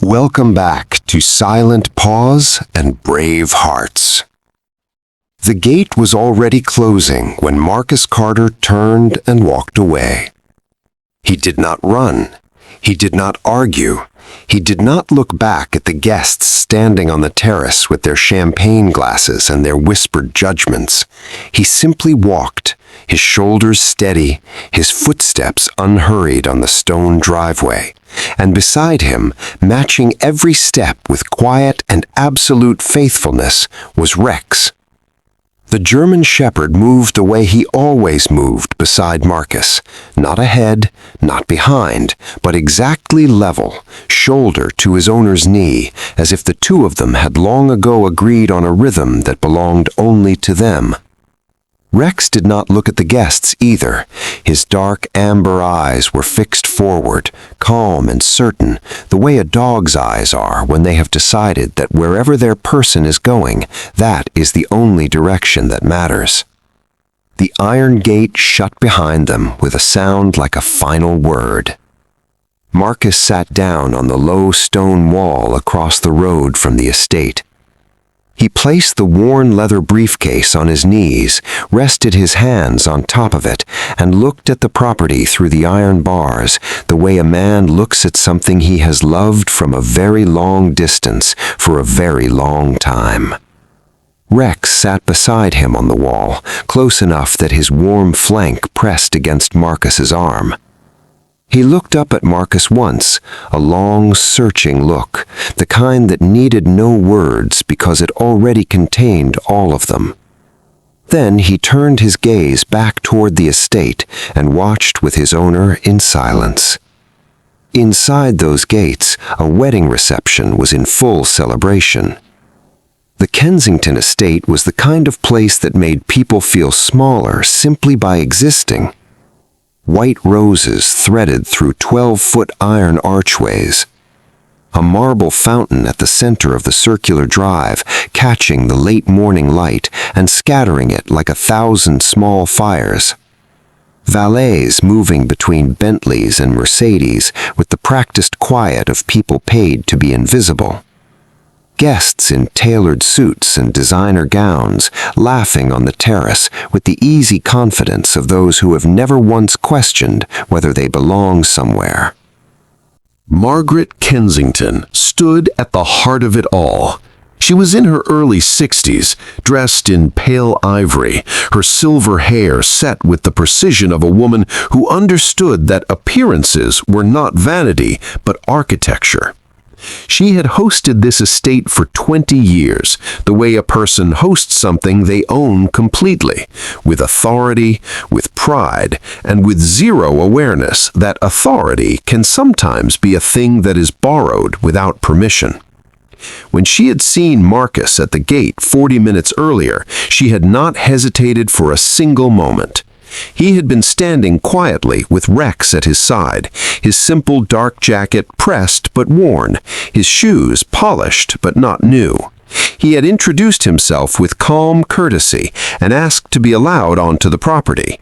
Welcome back to Silent Paws and Brave Hearts. The gate was already closing when Marcus Carter turned and walked away. He did not run. He did not argue. He did not look back at the guests standing on the terrace with their champagne glasses and their whispered judgments. He simply walked, his shoulders steady, his footsteps unhurried on the stone driveway, and beside him, matching every step with quiet and absolute faithfulness, was Rex. The German shepherd moved the way he always moved beside Marcus, not ahead, not behind, but exactly level, shoulder to his owner's knee, as if the two of them had long ago agreed on a rhythm that belonged only to them. Rex did not look at the guests either. His dark amber eyes were fixed forward, calm and certain, the way a dog's eyes are when they have decided that wherever their person is going, that is the only direction that matters. The iron gate shut behind them with a sound like a final word. Marcus sat down on the low stone wall across the road from the estate. He placed the worn leather briefcase on his knees, rested his hands on top of it, and looked at the property through the iron bars, the way a man looks at something he has loved from a very long distance for a very long time. Rex sat beside him on the wall, close enough that his warm flank pressed against Marcus's arm. He looked up at Marcus once, a long, searching look, the kind that needed no words because it already contained all of them. Then he turned his gaze back toward the estate and watched with his owner in silence. Inside those gates, a wedding reception was in full celebration. The Kensington estate was the kind of place that made people feel smaller simply by existing. White roses threaded through 12-foot iron archways. A marble fountain at the center of the circular drive, catching the late morning light and scattering it like 1,000 small fires. Valets moving between Bentleys and Mercedes with the practiced quiet of people paid to be invisible. Guests in tailored suits and designer gowns, laughing on the terrace with the easy confidence of those who have never once questioned whether they belong somewhere. Margaret Kensington stood at the heart of it all. She was in her early 60s, dressed in pale ivory, her silver hair set with the precision of a woman who understood that appearances were not vanity but architecture. She had hosted this estate for 20 years, the way a person hosts something they own completely, with authority, with pride, and with zero awareness that authority can sometimes be a thing that is borrowed without permission. When she had seen Marcus at the gate 40 minutes earlier, she had not hesitated for a single moment. He had been standing quietly with Rex at his side, his simple dark jacket pressed but worn, his shoes polished but not new. He had introduced himself with calm courtesy and asked to be allowed onto the property.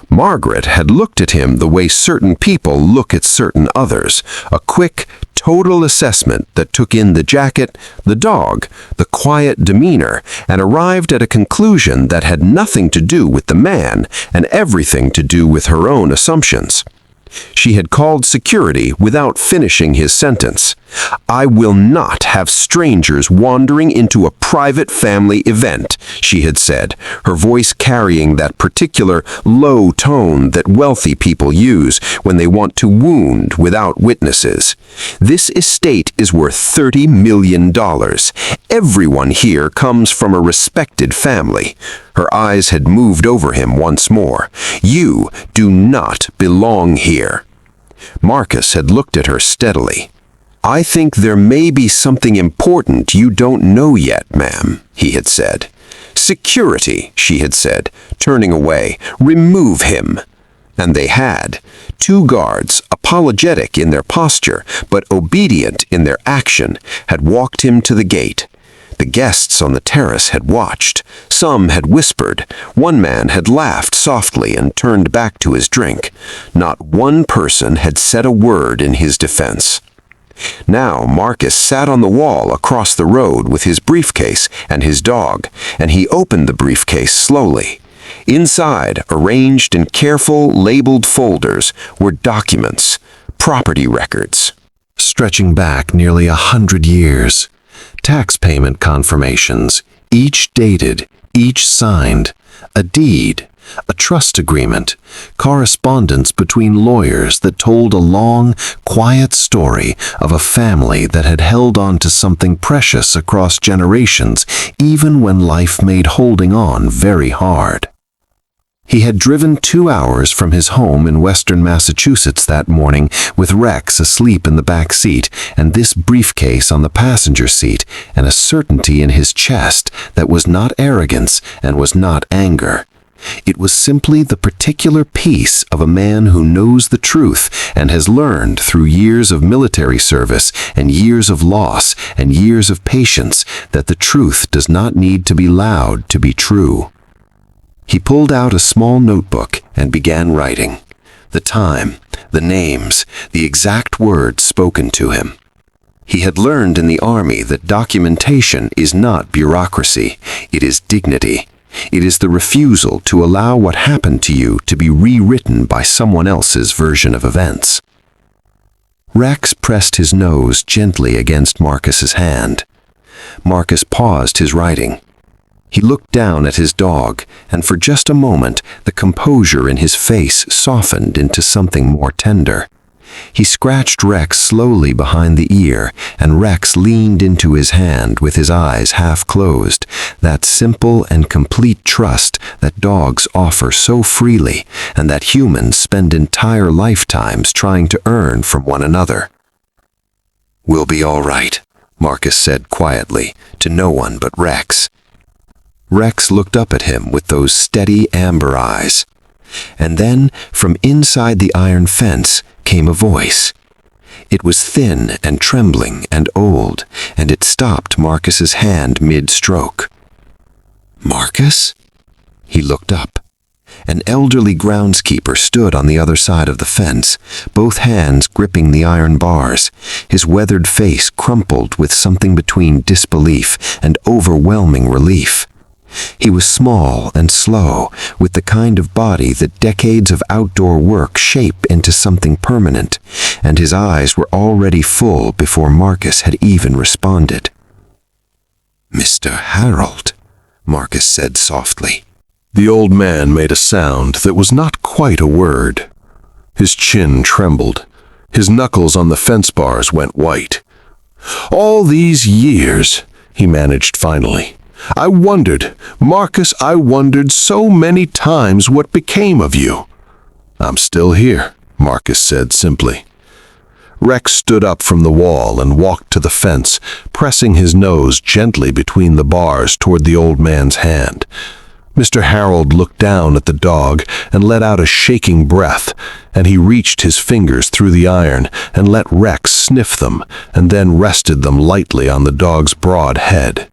Margaret had looked at him the way certain people look at certain others, a quick, total assessment that took in the jacket, the dog, the quiet demeanor, and arrived at a conclusion that had nothing to do with the man and everything to do with her own assumptions. She had called security without finishing his sentence. "I will not have strangers wandering into a private family event," she had said, her voice carrying that particular low tone that wealthy people use when they want to wound without witnesses. "This estate is worth $30 million. Everyone here comes from a respected family." Her eyes had moved over him once more. "You do not belong here." Marcus had looked at her steadily. "I think there may be something important you don't know yet, ma'am," he had said. "Security," she had said, turning away. "Remove him." And they had. 2 guards, apologetic in their posture, but obedient in their action, had walked him to the gate. The guests on the terrace had watched. Some had whispered. One man had laughed softly and turned back to his drink. Not one person had said a word in his defense. Now Marcus sat on the wall across the road with his briefcase and his dog, and he opened the briefcase slowly. Inside, arranged in careful, labeled folders, were documents, property records. Stretching back nearly 100 years. Tax payment confirmations, each dated, each signed, a deed, a trust agreement, correspondence between lawyers that told a long, quiet story of a family that had held on to something precious across generations, even when life made holding on very hard. He had driven 2 hours from his home in western Massachusetts that morning with Rex asleep in the back seat and this briefcase on the passenger seat and a certainty in his chest that was not arrogance and was not anger. It was simply the particular peace of a man who knows the truth and has learned through years of military service and years of loss and years of patience that the truth does not need to be loud to be true. He pulled out a small notebook and began writing. The time, the names, the exact words spoken to him. He had learned in the army that documentation is not bureaucracy, it is dignity. It is the refusal to allow what happened to you to be rewritten by someone else's version of events. Rex pressed his nose gently against Marcus's hand. Marcus paused his writing. He looked down at his dog, and for just a moment the composure in his face softened into something more tender. He scratched Rex slowly behind the ear, and Rex leaned into his hand with his eyes half closed, that simple and complete trust that dogs offer so freely and that humans spend entire lifetimes trying to earn from one another. "We'll be all right," Marcus said quietly, to no one but Rex. Rex looked up at him with those steady amber eyes. And then, from inside the iron fence, came a voice. It was thin and trembling and old, and it stopped Marcus's hand mid-stroke. "Marcus?" He looked up. An elderly groundskeeper stood on the other side of the fence, both hands gripping the iron bars, his weathered face crumpled with something between disbelief and overwhelming relief. He was small and slow, with the kind of body that decades of outdoor work shape into something permanent, and his eyes were already full before Marcus had even responded. "Mr. Harold," Marcus said softly. The old man made a sound that was not quite a word. His chin trembled. His knuckles on the fence bars went white. "All these years," he managed finally. "I wondered, Marcus, I wondered so many times what became of you." "I'm still here," Marcus said simply. Rex stood up from the wall and walked to the fence, pressing his nose gently between the bars toward the old man's hand. Mr. Harold looked down at the dog and let out a shaking breath, and he reached his fingers through the iron and let Rex sniff them, and then rested them lightly on the dog's broad head.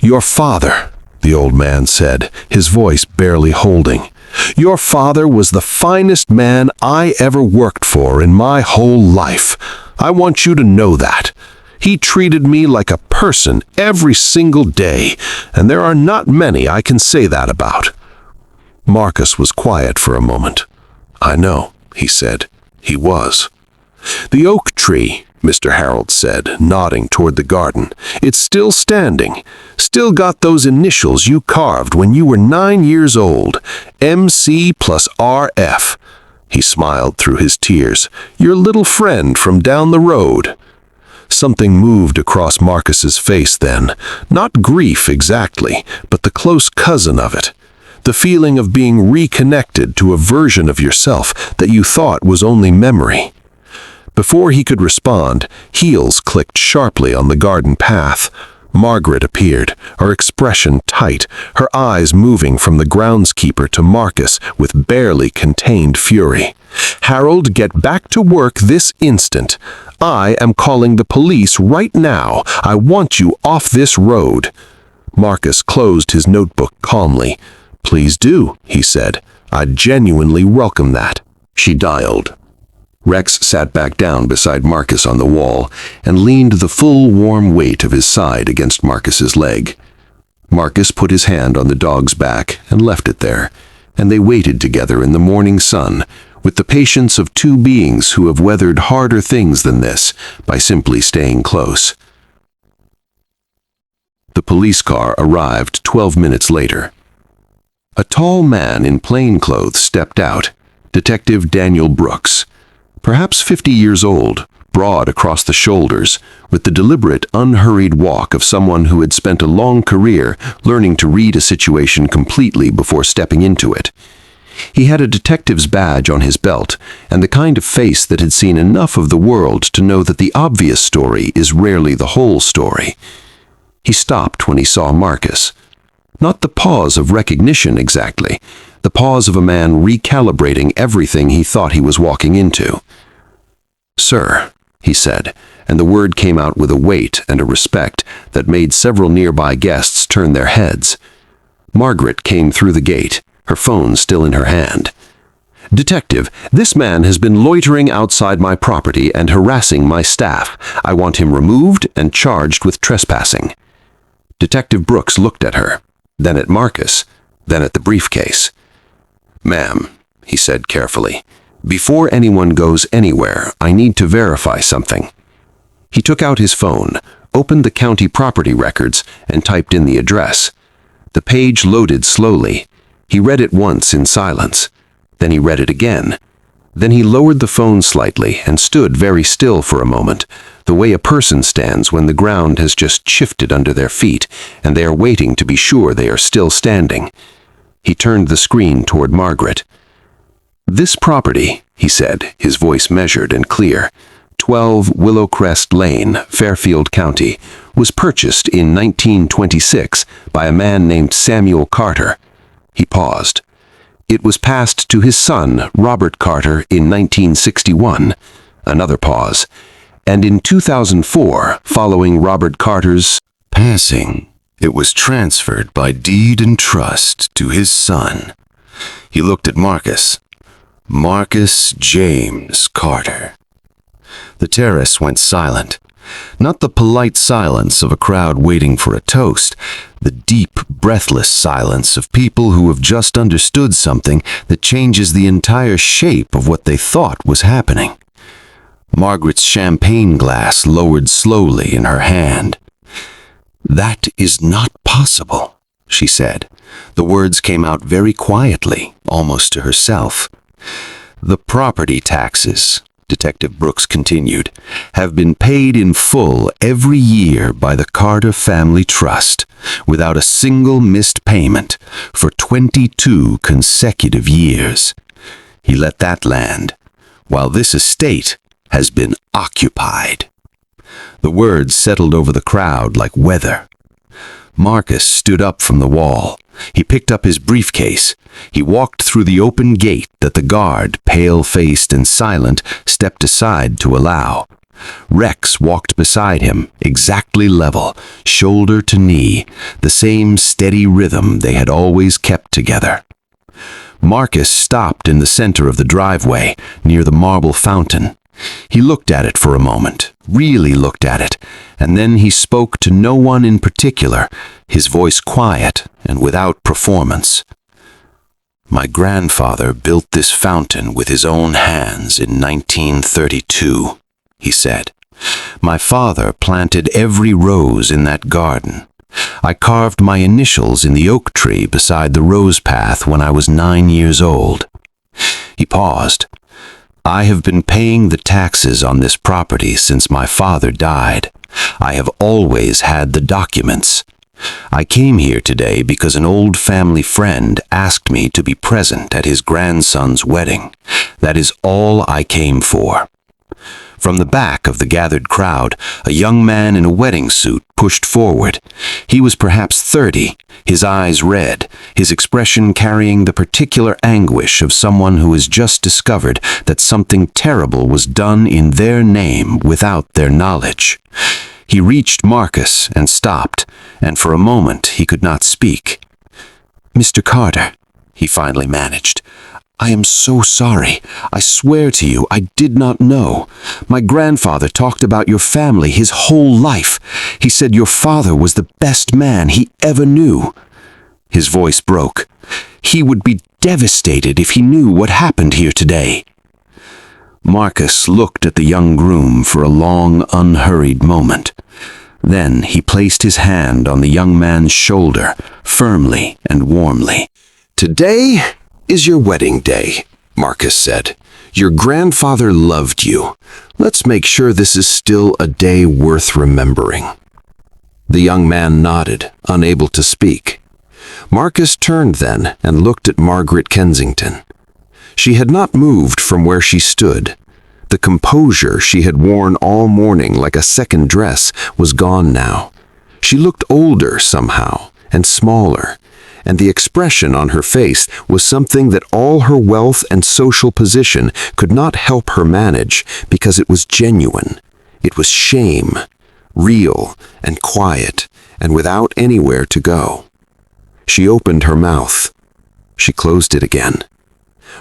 "Your father," the old man said, his voice barely holding, "your father was the finest man I ever worked for in my whole life. I want you to know that. He treated me like a person every single day, and there are not many I can say that about." Marcus was quiet for a moment. "I know," he said. He was. "The oak tree," Mr. Harold said, nodding toward the garden. "It's still standing. Still got those initials you carved when you were 9 years old. MC plus RF. He smiled through his tears. "Your little friend from down the road." Something moved across Marcus's face then. Not grief exactly, but the close cousin of it. The feeling of being reconnected to a version of yourself that you thought was only memory. Before he could respond, heels clicked sharply on the garden path. Margaret appeared, her expression tight, her eyes moving from the groundskeeper to Marcus with barely contained fury. "Harold, get back to work this instant. I am calling the police right now. I want you off this road." Marcus closed his notebook calmly. "Please do," he said. "I'd genuinely welcome that." She dialed. Rex sat back down beside Marcus on the wall and leaned the full warm weight of his side against Marcus's leg. Marcus put his hand on the dog's back and left it there, and they waited together in the morning sun with the patience of two beings who have weathered harder things than this by simply staying close. The police car arrived 12 minutes later. A tall man in plainclothes stepped out, Detective Daniel Brooks. Perhaps 50 years old, broad across the shoulders, with the deliberate, unhurried walk of someone who had spent a long career learning to read a situation completely before stepping into it. He had a detective's badge on his belt, and the kind of face that had seen enough of the world to know that the obvious story is rarely the whole story. He stopped when he saw Marcus. Not the pause of recognition exactly, the pause of a man recalibrating everything he thought he was walking into. "Sir," he said, and the word came out with a weight and a respect that made several nearby guests turn their heads. Margaret came through the gate, her phone still in her hand. "Detective, this man has been loitering outside my property and harassing my staff. I want him removed and charged with trespassing." Detective Brooks looked at her, then at Marcus, then at the briefcase. "Ma'am," he said carefully, "before anyone goes anywhere, I need to verify something." He took out his phone, opened the county property records, and typed in the address. The page loaded slowly. He read it once in silence. Then he read it again. Then he lowered the phone slightly and stood very still for a moment, the way a person stands when the ground has just shifted under their feet and they are waiting to be sure they are still standing. He turned the screen toward Margaret. "This property," he said, his voice measured and clear, 12 Willowcrest Lane, Fairfield County, was purchased in 1926 by a man named Samuel Carter. He paused. "It was passed to his son, Robert Carter, in 1961. Another pause. "And in 2004, following Robert Carter's passing, it was transferred by deed and trust to his son." He looked at Marcus. "Marcus James Carter." The terrace went silent. Not the polite silence of a crowd waiting for a toast, the deep, breathless silence of people who have just understood something that changes the entire shape of what they thought was happening. Margaret's champagne glass lowered slowly in her hand. "That is not possible," she said. The words came out very quietly, almost to herself. "The property taxes," Detective Brooks continued, "have been paid in full every year by the Carter Family Trust, without a single missed payment, for 22 consecutive years. He let that land, while this estate has been occupied." The words settled over the crowd like weather. Marcus stood up from the wall. He picked up his briefcase. He walked through the open gate that the guard, pale-faced and silent, stepped aside to allow. Rex walked beside him, exactly level, shoulder to knee, the same steady rhythm they had always kept together. Marcus stopped in the center of the driveway, near the marble fountain. He looked at it for a moment, really looked at it, and then he spoke to no one in particular, his voice quiet and without performance. "My grandfather built this fountain with his own hands in 1932, he said. "My father planted every rose in that garden. I carved my initials in the oak tree beside the rose path when I was 9 years old." He paused. "I have been paying the taxes on this property since my father died. I have always had the documents. I came here today because an old family friend asked me to be present at his grandson's wedding. That is all I came for." From the back of the gathered crowd, a young man in a wedding suit pushed forward. He was perhaps 30, his eyes red, his expression carrying the particular anguish of someone who has just discovered that something terrible was done in their name without their knowledge. He reached Marcus and stopped, and for a moment he could not speak. "Mr. Carter," he finally managed, I am so sorry. I swear to you, I did not know. My grandfather talked about your family his whole life. He said your father was the best man he ever knew." His voice broke. "He would be devastated if he knew what happened here today." Marcus looked at the young groom for a long, unhurried moment. Then he placed his hand on the young man's shoulder, firmly and warmly. "Today is your wedding day," Marcus said. "Your grandfather loved you. Let's make sure this is still a day worth remembering." The young man nodded, unable to speak. Marcus turned then and looked at Margaret Kensington. She had not moved from where she stood. The composure she had worn all morning like a second dress was gone now. She looked older somehow, and smaller, and the expression on her face was something that all her wealth and social position could not help her manage because it was genuine. It was shame, real and quiet, and without anywhere to go. She opened her mouth. She closed it again.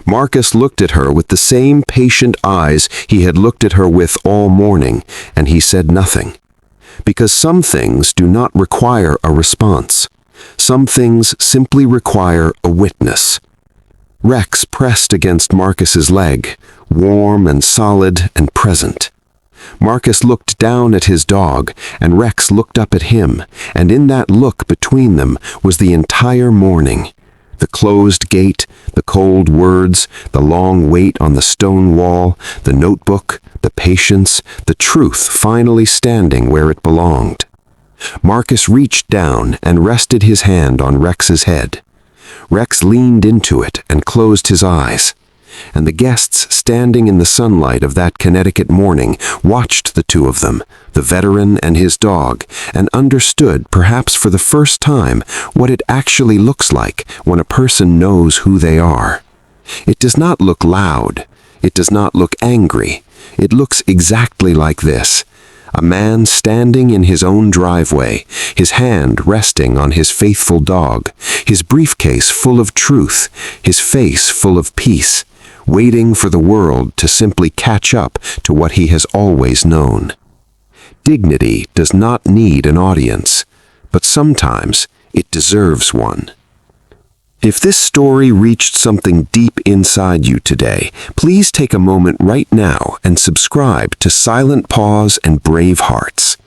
Marcus looked at her with the same patient eyes he had looked at her with all morning, and he said nothing. Because some things do not require a response. Some things simply require a witness. Rex pressed against Marcus's leg, warm and solid and present. Marcus looked down at his dog, and Rex looked up at him, and in that look between them was the entire morning. The closed gate, the cold words, the long wait on the stone wall, the notebook, the patience, the truth finally standing where it belonged. Marcus reached down and rested his hand on Rex's head. Rex leaned into it and closed his eyes. And the guests standing in the sunlight of that Connecticut morning watched the two of them, the veteran and his dog, and understood, perhaps for the first time, what it actually looks like when a person knows who they are. It does not look loud. It does not look angry. It looks exactly like this. A man standing in his own driveway, his hand resting on his faithful dog, his briefcase full of truth, his face full of peace, waiting for the world to simply catch up to what he has always known. Dignity does not need an audience, but sometimes it deserves one. If this story reached something deep inside you today, please take a moment right now and subscribe to Silent Paws and Brave Hearts.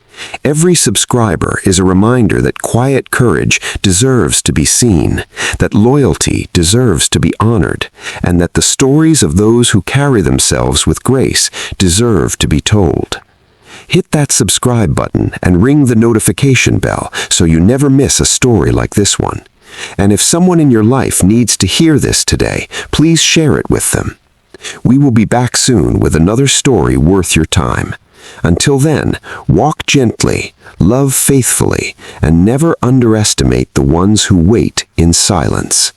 Every subscriber is a reminder that quiet courage deserves to be seen, that loyalty deserves to be honored, and that the stories of those who carry themselves with grace deserve to be told. Hit that subscribe button and ring the notification bell so you never miss a story like this one. And if someone in your life needs to hear this today, please share it with them. We will be back soon with another story worth your time. Until then, walk gently, love faithfully, and never underestimate the ones who wait in silence.